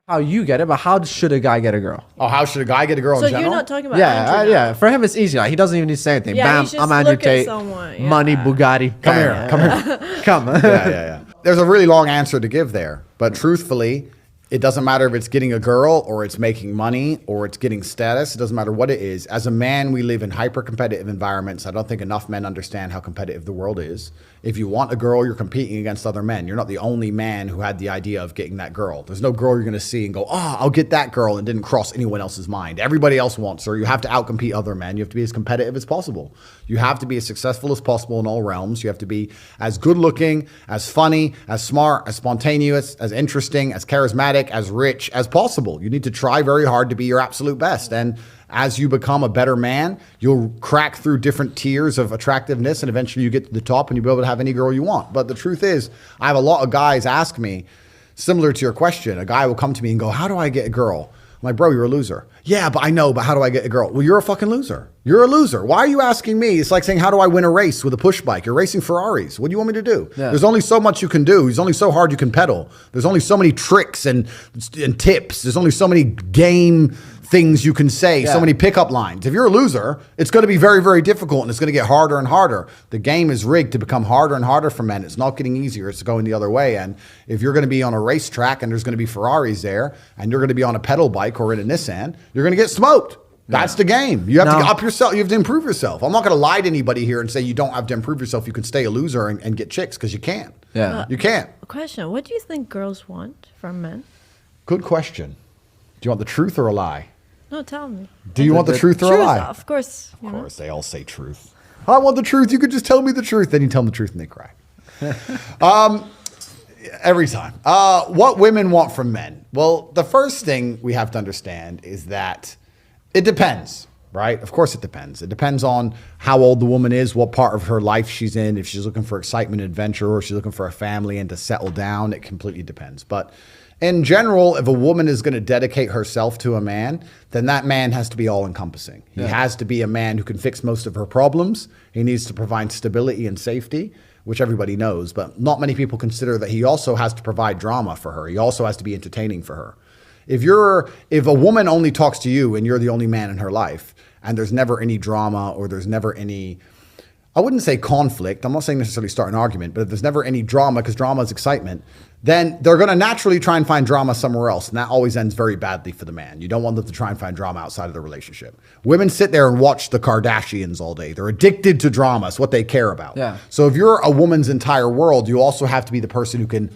how you get it, but how should a guy get a girl? Oh, how should a guy get a girl So in general? you're not talking about Yeah, Andrew now. yeah. For him, it's easy. Like, he doesn't even need to say anything. Yeah, Bam, he's just I'm Andrew look at Tate. someone, yeah. Money, Bugatti. Come here, come here. Come. Yeah. There's a really long answer to give there, but truthfully, it doesn't matter if it's getting a girl or it's making money or it's getting status. It doesn't matter what it is. As a man, we live in hyper-competitive environments. I don't think enough men understand how competitive the world is. If you want a girl, you're competing against other men. You're not the only man who had the idea of getting that girl. There's no girl you're going to see and go, oh, I'll get that girl, and didn't cross anyone else's mind. Everybody else wants her. You have to outcompete other men. You have to be as competitive as possible. You have to be as successful as possible in all realms. You have to be as good looking, as funny, as smart, as spontaneous, as interesting, as charismatic, as rich as possible. You need to try very hard to be your absolute best. And as you become a better man, you'll crack through different tiers of attractiveness, and eventually you get to the top and you'll be able to have any girl you want. But the truth is, I have a lot of guys ask me, similar to your question, a guy will come to me and go, how do I get a girl? I'm like, bro, you're a loser. Yeah, but I know, but how do I get a girl? Well, you're a fucking loser. You're a loser. Why are you asking me? It's like saying, how do I win a race with a push bike? You're racing Ferraris. What do you want me to do? Yeah. There's only so much you can do. There's only so hard you can pedal. There's only so many tricks and tips. There's only so many game things you can say, so many pickup lines. If you're a loser, it's going to be very, very difficult, and it's going to get harder and harder. The game is rigged to become harder and harder for men. It's not getting easier. It's going the other way. And if you're going to be on a racetrack and there's going to be Ferraris there, and you're going to be on a pedal bike or in a Nissan, you're going to get smoked. That's the game. You have to up yourself. You have to improve yourself. I'm not going to lie to anybody here and say you don't have to improve yourself. You can stay a loser and get chicks, because you can't. Yeah. You can't. Question. What do you think girls want from men? Good question. Do you want the truth or a lie? No, tell me. Do you want the truth or a lie? Of course. Of course, they all say truth. I want the truth. You could just tell me the truth. Then you tell them the truth and they cry. Every time. What women want from men? Well, the first thing we have to understand is that it depends, right? Of course it depends. It depends on how old the woman is, what part of her life she's in, if she's looking for excitement and adventure, or if she's looking for a family and to settle down. It completely depends. But in general, if a woman is going to dedicate herself to a man, then that man has to be all-encompassing. He has to be a man who can fix most of her problems. He needs to provide stability and safety, which everybody knows, but not many people consider that he also has to provide drama for her. He also has to be entertaining for her. If a woman only talks to you and you're the only man in her life, and there's never any drama, or there's never any, I wouldn't say conflict, I'm not saying necessarily start an argument, but if there's never any drama, because drama is excitement, then they're going to naturally try and find drama somewhere else. And that always ends very badly for the man. You don't want them to try and find drama outside of the relationship. Women sit there and watch the Kardashians all day. They're addicted to drama. It's what they care about. Yeah. So if you're a woman's entire world, you also have to be the person who can,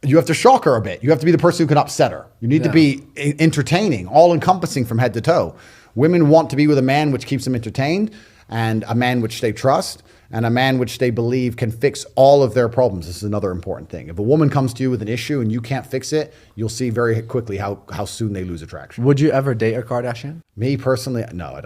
you have to shock her a bit. You have to be the person who can upset her. You need to be entertaining, all encompassing from head to toe. Women want to be with a man which keeps them entertained, and a man which they trust, and a man which they believe can fix all of their problems. This is another important thing. If a woman comes to you with an issue and you can't fix it, you'll see very quickly how soon they lose attraction. Would you ever date a Kardashian? Me personally, no, I don't.